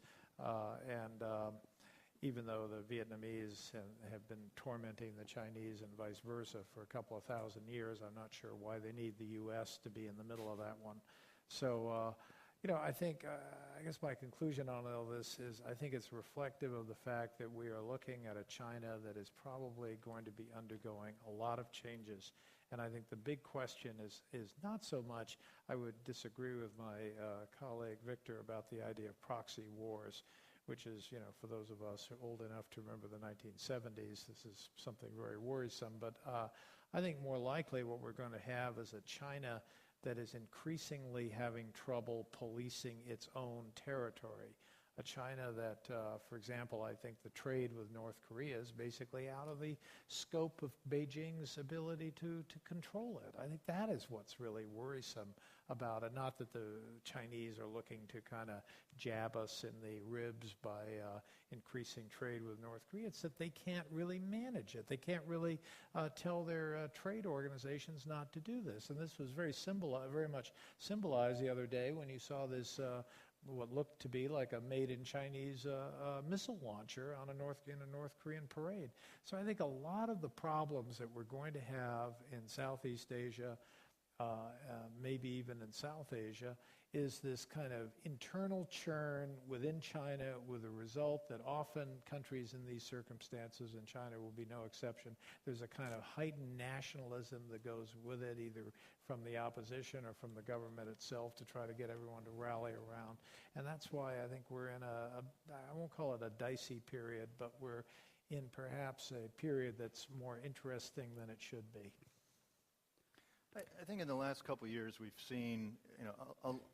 even though the Vietnamese have been tormenting the Chinese and vice versa for a couple of thousand years, I'm not sure why they need the U.S. to be in the middle of that one. So, I think, I guess my conclusion on all this is I think it's reflective of the fact that we are looking at a China that is probably going to be undergoing a lot of changes. And I think the big question is not so much, I would disagree with my colleague Victor about the idea of proxy wars, which is, for those of us who are old enough to remember the 1970s, this is something very worrisome. But I think more likely what we're going to have is a China that is increasingly having trouble policing its own territory. A China that, for example, I think the trade with North Korea is basically out of the scope of Beijing's ability to control it. I think that is what's really worrisome about it. Not that the Chinese are looking to kind of jab us in the ribs by increasing trade with North Korea. It's that they can't really manage it. They can't really tell their trade organizations not to do this. And this was very much symbolized the other day when you saw this what looked to be like a made-in-Chinese missile launcher in a North Korean parade. So I think a lot of the problems that we're going to have in Southeast Asia, maybe even in South Asia, is this kind of internal churn within China with a result that often countries in these circumstances, and China will be no exception, there's a kind of heightened nationalism that goes with it, either from the opposition or from the government itself to try to get everyone to rally around. And that's why I think we're in I won't call it a dicey period, but we're in perhaps a period that's more interesting than it should be. I think in the last couple of years we've seen,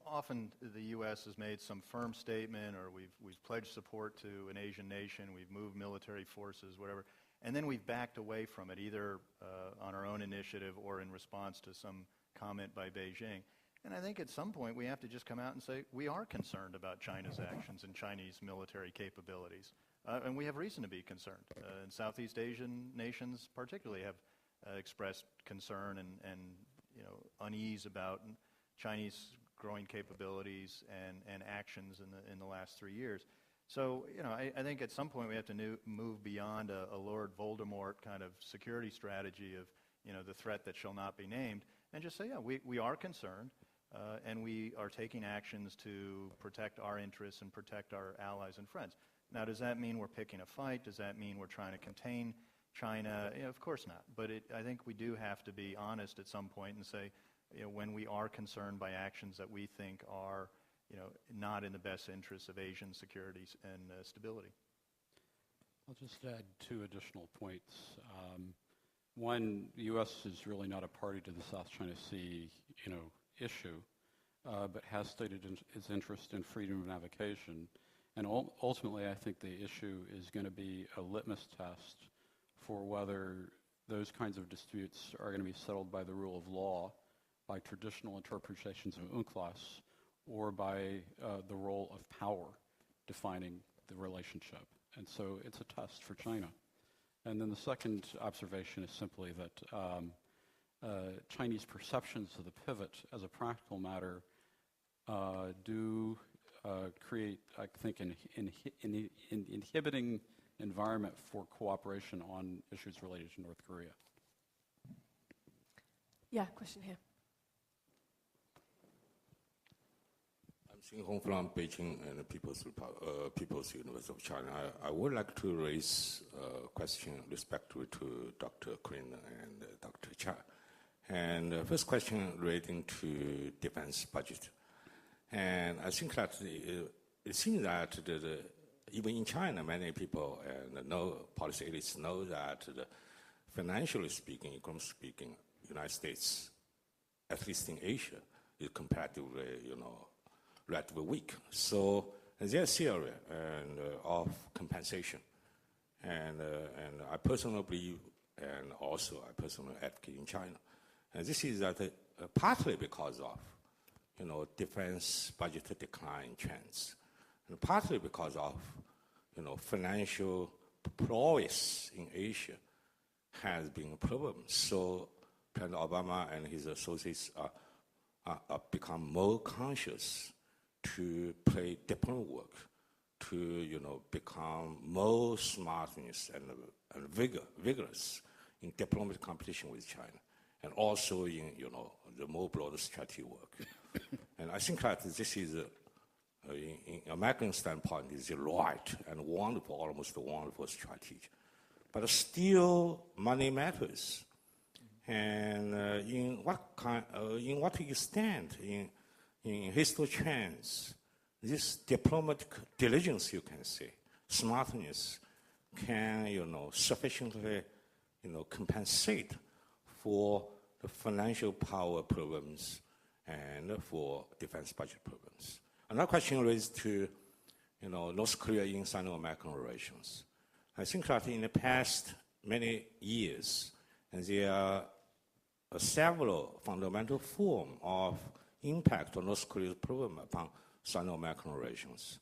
often the U.S. has made some firm statement, or we've pledged support to an Asian nation, we've moved military forces, whatever, and then we've backed away from it, either on our own initiative or in response to some comment by Beijing. And I think at some point we have to just come out and say we are concerned about China's actions and Chinese military capabilities, and we have reason to be concerned. And Southeast Asian nations particularly have expressed concern and unease about Chinese growing capabilities and actions in the last 3 years. So I think at some point we have to move beyond a Lord Voldemort kind of security strategy of the threat that shall not be named, and just say, yeah, we are concerned, and we are taking actions to protect our interests and protect our allies and friends. Now, does that mean we're picking a fight? Does that mean we're trying to contain China? Of course not. But I think we do have to be honest at some point and say, when we are concerned by actions that we think are, not in the best interests of Asian security and stability. I'll just add two additional points. One, the U.S. is really not a party to the South China Sea, issue, but has stated its interest in freedom of navigation. And ultimately, I think the issue is going to be a litmus test for whether those kinds of disputes are going to be settled by the rule of law, by traditional interpretations of UNCLOS, or by the role of power defining the relationship. And so it's a test for China. And then the second observation is simply that Chinese perceptions of the pivot as a practical matter do create, I think, an inhibiting environment for cooperation on issues related to North Korea. Yeah, question here. I'm Xing Hong from Beijing and the People's University of China. I would like to raise a question respectful to Dr. Klingner and Dr. Cha. And first question relating to defense budget. And I think that it seems that even in China, many people and policy elites know that financially speaking, economically speaking, United States, at least in Asia, is comparatively, relatively weak. So there's theory of compensation, and I personally believe, and also I personally advocate in China, and this is that partly because of defense budget decline trends, and partly because of financial prowess in Asia has been a problem. So President Obama and his associates are become more conscious to play diplomatic work, to become more smartness and vigorous in diplomatic competition with China, and also in the more broader strategy work. And I think that this is, in American standpoint, is a right and wonderful, almost a wonderful strategy. But still, money matters. And in what extent, in history trends, this diplomatic diligence, you can say, smartness, can sufficiently compensate for the financial power problems and for defense budget problems. Another question relates to North Korea in Sino-American relations. I think that in the past many years, there are several fundamental forms of impact on North Korea's problem upon Sino-American relations.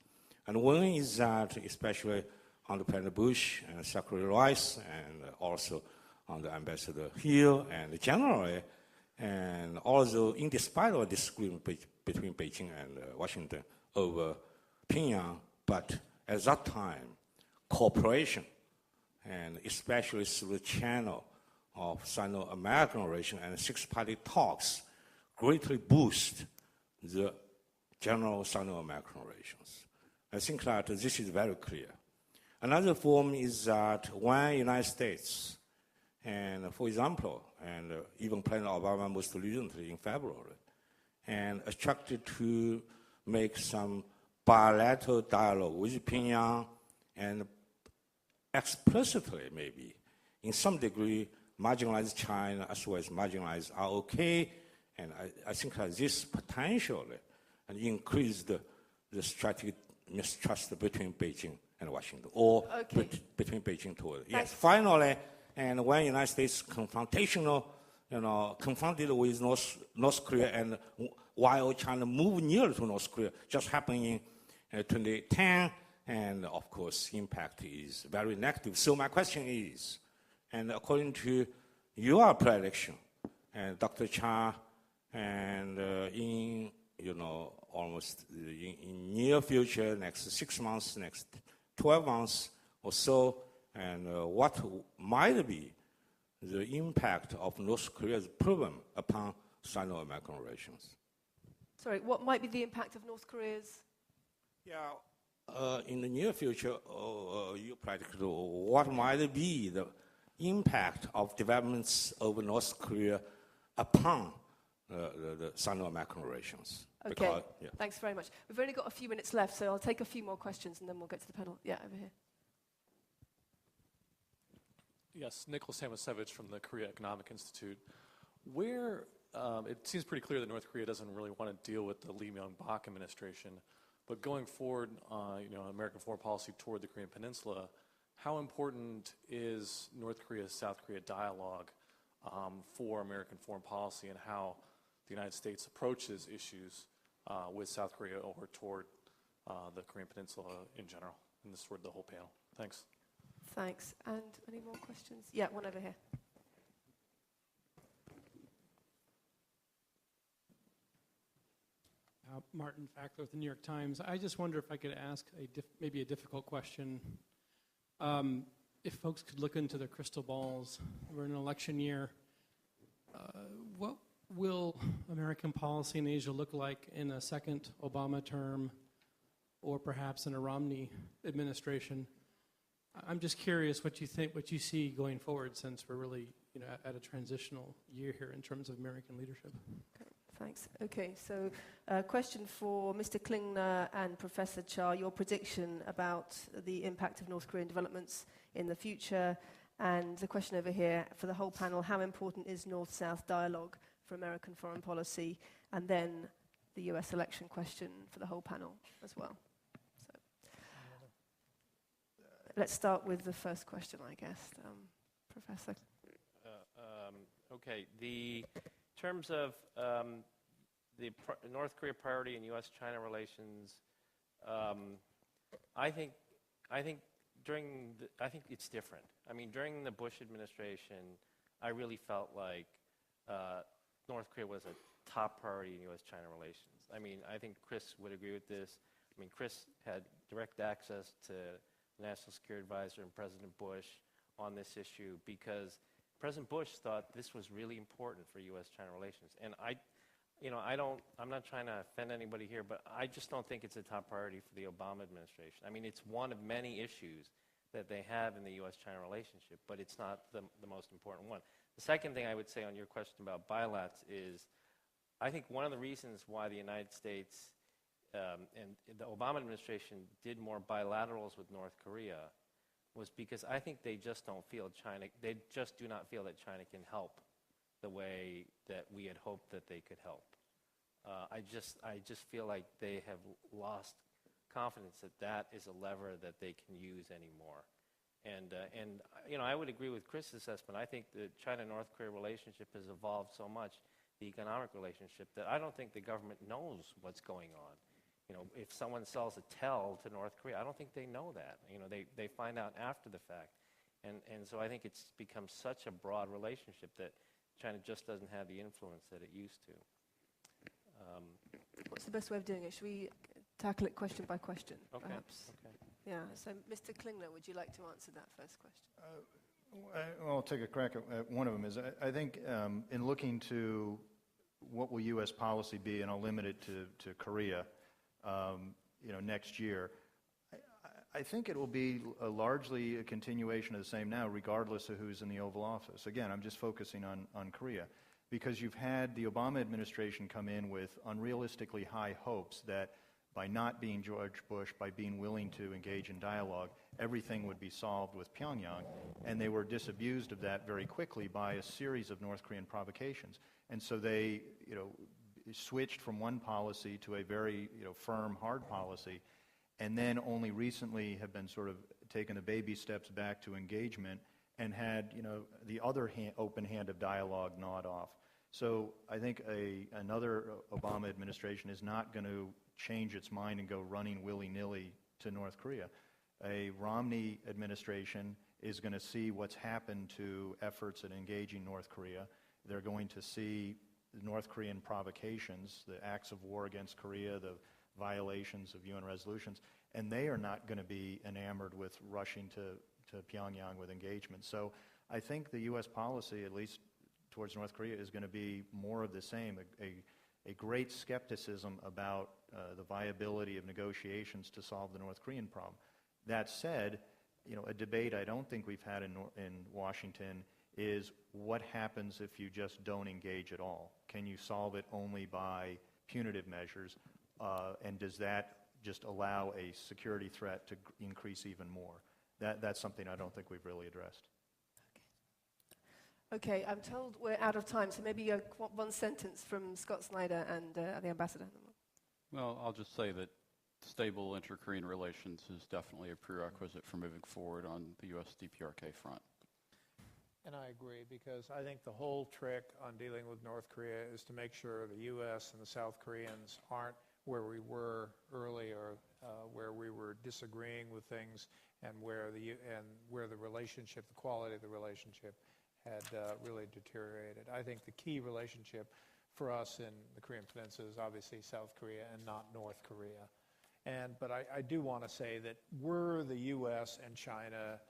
And one is that, especially under President Bush and Secretary Rice, and also under Ambassador Hill, and generally, and also in despite of disagreement between Beijing and Washington over Pyongyang, but at that time, cooperation, and especially through the channel of Sino-American relations and six-party talks, greatly boost the general Sino-American relations. I think that this is very clear. Another form is that when the United States, and for example, and even President Obama most recently in February, and attracted to make some bilateral dialogue with Pyongyang, and explicitly maybe, in some degree, marginalize China as well as marginalize ROK, and I think that this potentially increase the strategic mistrust between Beijing and Washington, or between Beijing toward. Yes, finally, and when the United States confronted with North Korea, and while China moved nearer to North Korea, just happened in 2010, and of course, impact is very negative. So my question is, and according to your prediction, and Dr. Cha, and in almost in near future, next 6 months, next 12 months or so, and what might be the impact of North Korea's problem upon Sino-American relations? Sorry, what might be the impact of North Korea's? Yeah, in the near future, you predict what might be the impact of developments over North Korea upon the Sino-American relations. Okay, because, yeah. Thanks very much. We've only got a few minutes left, so I'll take a few more questions and then we'll get to the panel. Yeah, over here. Yes, Nicholas Samasevich from the Korea Economic Institute. Where it seems pretty clear that North Korea doesn't really want to deal with the Lee Myung-bak administration. But going forward, American foreign policy toward the Korean Peninsula, how important is North Korea-South Korea dialogue for American foreign policy, and how the United States approaches issues with South Korea or toward the Korean Peninsula in general? And this is toward the whole panel. Thanks. Thanks. And any more questions? Yeah, one over here. Martin Fackler with the New York Times. I just wonder if I could ask maybe a difficult question. If folks could look into their crystal balls, we're in an election year. What will American policy in Asia look like in a second Obama term, or perhaps in a Romney administration? I'm just curious what you think, what you see going forward, since we're really at a transitional year here in terms of American leadership. Okay. Thanks. Okay, so question for Mr. Klingner and Professor Cha, your prediction about the impact of North Korean developments in the future, and the question over here for the whole panel, how important is North-South dialogue for American foreign policy, and then the US election question for the whole panel as well. So, let's start with the first question, I guess. Professor. Okay, in terms of the North Korea priority in U.S.-China relations, I think it's different. I mean, during the Bush administration, I really felt like North Korea was a top priority in U.S.-China relations. I mean, I think Chris would agree with this. I mean, Chris had direct access to the National Security Advisor and President Bush on this issue because President Bush thought this was really important for U.S.-China relations. And I'm not trying to offend anybody here, but I just don't think it's a top priority for the Obama administration. I mean, it's one of many issues that they have in the U.S.-China relationship, but it's not the most important one. The second thing I would say on your question about bilats is I think one of the reasons why the United States and the Obama administration did more bilaterals with North Korea was because I think they just do not feel that China can help the way that we had hoped that they could help. I just feel like they have lost confidence that that is a lever that they can use anymore. And I would agree with Chris' assessment. I think the China-North Korea relationship has evolved so much, the economic relationship, that I don't think the government knows what's going on. If someone sells a TEL to North Korea, I don't think they know that. They find out after the fact. And so I think it's become such a broad relationship that China just doesn't have the influence that it used to. What's the best way of doing it? Should we tackle it question by question, perhaps? Okay. Yeah, so Mr. Klingner, would you like to answer that first question? I'll take a crack at one of them. I think in looking to what will U.S. policy be, and I'll limit it to Korea, next year, I think it will be largely a continuation of the same now, regardless of who's in the Oval Office. Again, I'm just focusing on Korea, because you've had the Obama administration come in with unrealistically high hopes that by not being George Bush, by being willing to engage in dialogue, everything would be solved with Pyongyang, and they were disabused of that very quickly by a series of North Korean provocations. And so they, switched from one policy to a very, firm, hard policy, and then only recently have been sort of taken the baby steps back to engagement and had, the other open hand of dialogue gnawed off. So I think another Obama administration is not going to change its mind and go running willy-nilly to North Korea. A Romney administration is going to see what's happened to efforts at engaging North Korea. They're going to see the North Korean provocations, the acts of war against Korea, the violations of UN resolutions, and they are not going to be enamored with rushing to Pyongyang with engagement. So I think the U.S. policy, at least towards North Korea, is going to be more of the same, a great skepticism about the viability of negotiations to solve the North Korean problem. That said, a debate I don't think we've had in Washington is what happens if you just don't engage at all? Can you solve it only by punitive measures? And does that just allow a security threat to increase even more? That's something I don't think we've really addressed. Okay, I'm told we're out of time, so maybe one sentence from Scott Snyder and the ambassador. Well, I'll just say that stable inter-Korean relations is definitely a prerequisite for moving forward on the U.S. DPRK front. And I agree, because I think the whole trick on dealing with North Korea is to make sure the U.S. and the South Koreans aren't where we were earlier, where we were disagreeing with things, and where the relationship, the quality of the relationship, had really deteriorated. I think the key relationship for us in the Korean Peninsula is obviously South Korea and not North Korea. But I do want to say that were the U.S. and China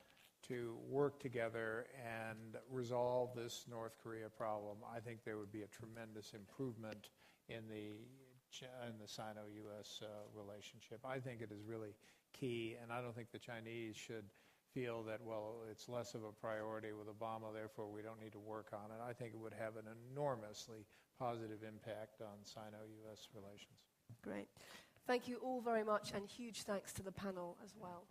to work together and resolve this North Korea problem, I think there would be a tremendous improvement in the Sino-U.S. relationship. I think it is really key, and I don't think the Chinese should feel that, well, it's less of a priority with Obama, therefore we don't need to work on it. I think it would have an enormously positive impact on Sino-U.S. relations. Great. Thank you all very much, and huge thanks to the panel as well.